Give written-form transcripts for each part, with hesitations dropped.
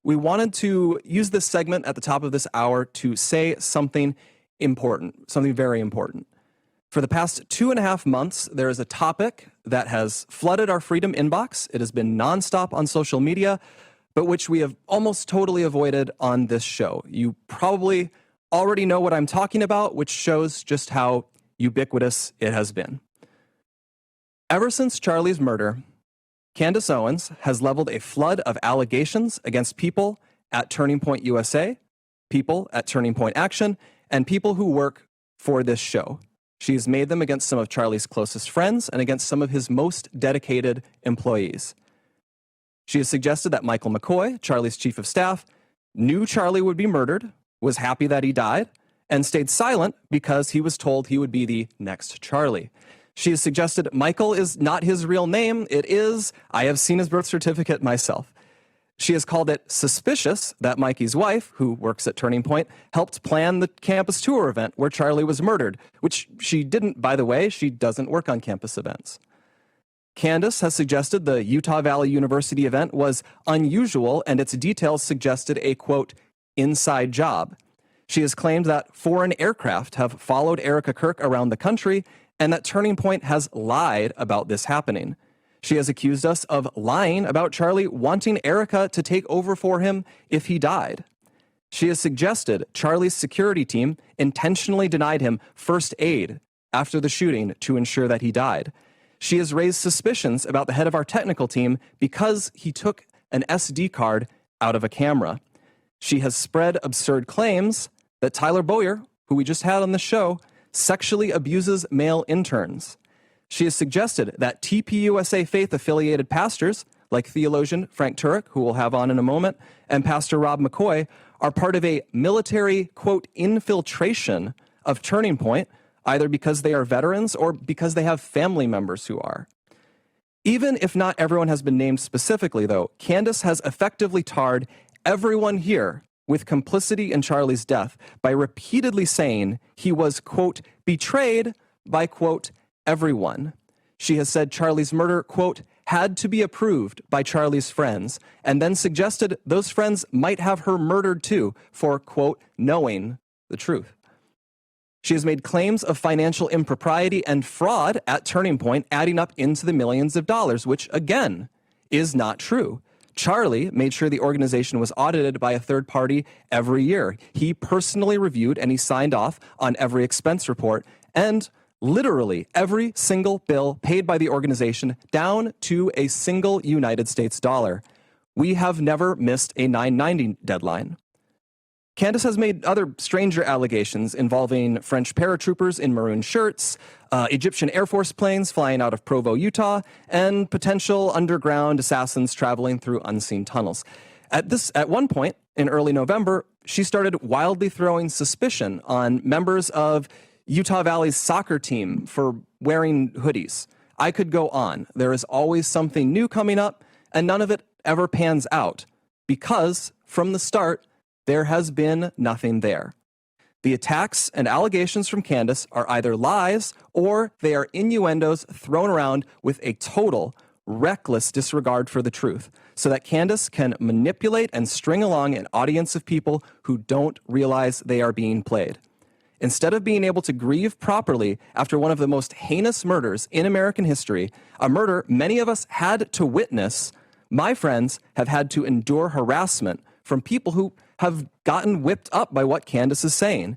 we wanted to use this segment at the top of this hour to say something important, something very important. For the past 2.5 months, there is a topic that has flooded our Freedom inbox. It has been nonstop on social media, but which we have almost totally avoided on this show. You probably already know what I'm talking about, which shows just how ubiquitous it has been. Ever since Charlie's murder, Candace Owens has leveled a flood of allegations against people at Turning Point USA, people at Turning Point Action, and people who work for this show. She has made them against some of Charlie's closest friends and against some of his most dedicated employees. She has suggested that Michael McCoy, Charlie's chief of staff, knew Charlie would be murdered, was happy that he died, and stayed silent because he was told he would be the next Charlie. She has suggested Michael is not his real name. It is. I have seen his birth certificate myself. She has called it suspicious that Mikey's wife, who works at Turning Point, helped plan the campus tour event where Charlie was murdered, which she didn't, by the way. She doesn't work on campus events. Candace has suggested the Utah Valley University event was unusual and its details suggested a, quote, inside job. She has claimed that foreign aircraft have followed Erica Kirk around the country and that Turning Point has lied about this happening. She has accused us of lying about Charlie wanting Erica to take over for him if he died. She has suggested Charlie's security team intentionally denied him first aid after the shooting to ensure that he died. She has raised suspicions about the head of our technical team because he took an SD card out of a camera. She has spread absurd claims that Tyler Boyer, who we just had on the show, sexually abuses male interns. She has suggested that TPUSA faith-affiliated pastors, like theologian Frank Turek, who we'll have on in a moment, and Pastor Rob McCoy, are part of a military, quote, infiltration of Turning Point, either because they are veterans or because they have family members who are. Even if not everyone has been named specifically, though, Candace has effectively tarred everyone here with complicity in Charlie's death by repeatedly saying he was, quote, betrayed by, quote, everyone. She has said Charlie's murder, quote, had to be approved by Charlie's friends, and then suggested those friends might have her murdered too for, quote, knowing the truth. She has made claims of financial impropriety and fraud at Turning Point, adding up into the millions of dollars, which, again, is not true. Charlie made sure the organization was audited by a third party every year. He personally reviewed and he signed off on every expense report, and literally every single bill paid by the organization down to a single United States dollar. We have never missed a 990 deadline. Candace has made other stranger allegations involving French paratroopers in maroon shirts, Egyptian Air Force planes flying out of Provo, Utah, and potential underground assassins traveling through unseen tunnels. At one point in early November, she started wildly throwing suspicion on members of Utah Valley's soccer team for wearing hoodies. I could go on. There is always something new coming up, and none of it ever pans out because, from the start, there has been nothing there. The attacks and allegations from Candace are either lies or they are innuendos thrown around with a total, reckless disregard for the truth, so that Candace can manipulate and string along an audience of people who don't realize they are being played. Instead of being able to grieve properly after one of the most heinous murders in American history, a murder many of us had to witness, my friends have had to endure harassment from people who have gotten whipped up by what Candace is saying.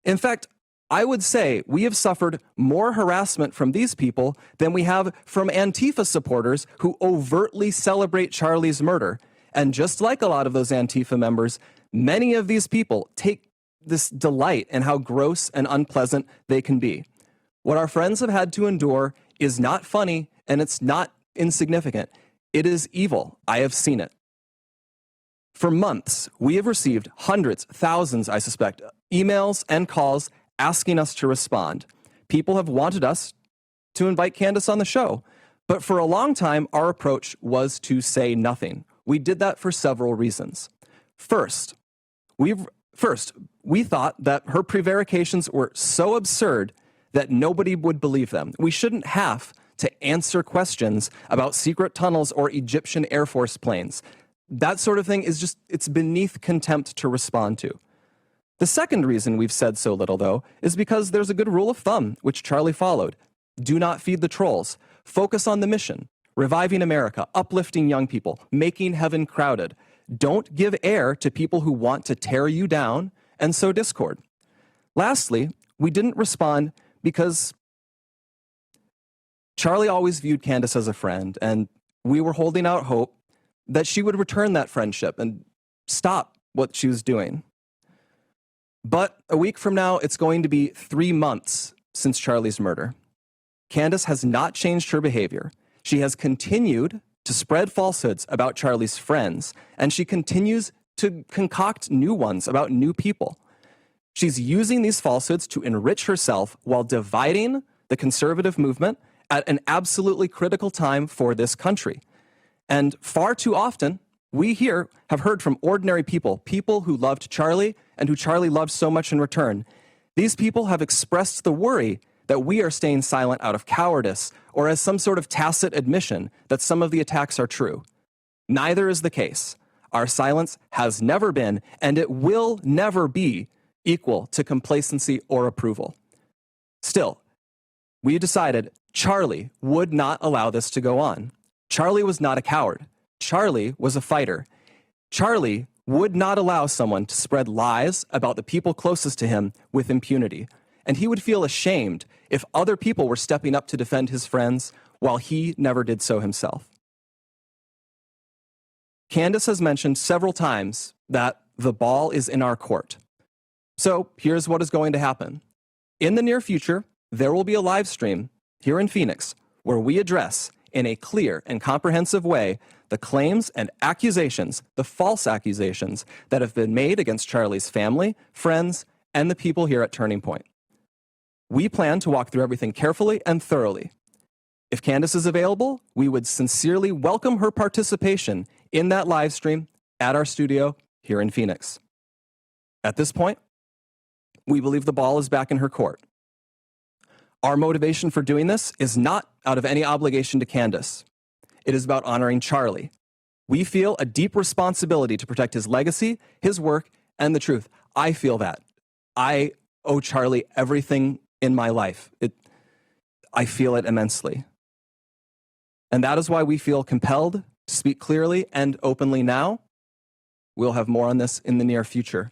In fact, I would say we have suffered more harassment from these people than we have from Antifa supporters who overtly celebrate Charlie's murder. And just like a lot of those Antifa members, many of these people take this delight in how gross and unpleasant they can be. What our friends have had to endure is not funny, and it's not insignificant. It is evil. I have seen it. For months, we have received hundreds, thousands, I suspect, emails and calls asking us to respond. People have wanted us to invite Candace on the show, but for a long time, our approach was to say nothing. We did that for several reasons. First, we thought that her prevarications were so absurd that nobody would believe them. We shouldn't have to answer questions about secret tunnels or Egyptian Air Force planes. That sort of thing is just, it's beneath contempt to respond to. The second reason we've said so little, though, is because there's a good rule of thumb, which Charlie followed. Do not feed the trolls. Focus on the mission. Reviving America, uplifting young people, making heaven crowded. Don't give air to people who want to tear you down and sow discord. Lastly, we didn't respond because Charlie always viewed Candace as a friend, and we were holding out hope that she would return that friendship and stop what she was doing. But a week from now, it's going to be 3 months since Charlie's murder. Candace has not changed her behavior. She has continued to spread falsehoods about Charlie's friends, and she continues to concoct new ones about new people. She's using these falsehoods to enrich herself while dividing the conservative movement at an absolutely critical time for this country. And far too often, we here have heard from ordinary people, people who loved Charlie and who Charlie loved so much in return. These people have expressed the worry that we are staying silent out of cowardice or as some sort of tacit admission that some of the attacks are true. Neither is the case. Our silence has never been, and it will never be, equal to complacency or approval. Still, we decided Charlie would not allow this to go on. Charlie was not a coward. Charlie was a fighter. Charlie would not allow someone to spread lies about the people closest to him with impunity. And he would feel ashamed if other people were stepping up to defend his friends while he never did so himself. Candace has mentioned several times that the ball is in our court. So here's what is going to happen. In the near future, there will be a live stream here in Phoenix where we address in a clear and comprehensive way the claims and accusations, the false accusations that have been made against Charlie's family, friends, and the people here at Turning Point. We plan to walk through everything carefully and thoroughly. If Candace is available, we would sincerely welcome her participation in that live stream at our studio here in Phoenix. At this point, we believe the ball is back in her court. Our motivation for doing this is not out of any obligation to Candace. It is about honoring Charlie. We feel a deep responsibility to protect his legacy, his work, and the truth. I feel that. I owe Charlie everything in my life. I feel it immensely. And that is why we feel compelled to speak clearly and openly now. We'll have more on this in the near future.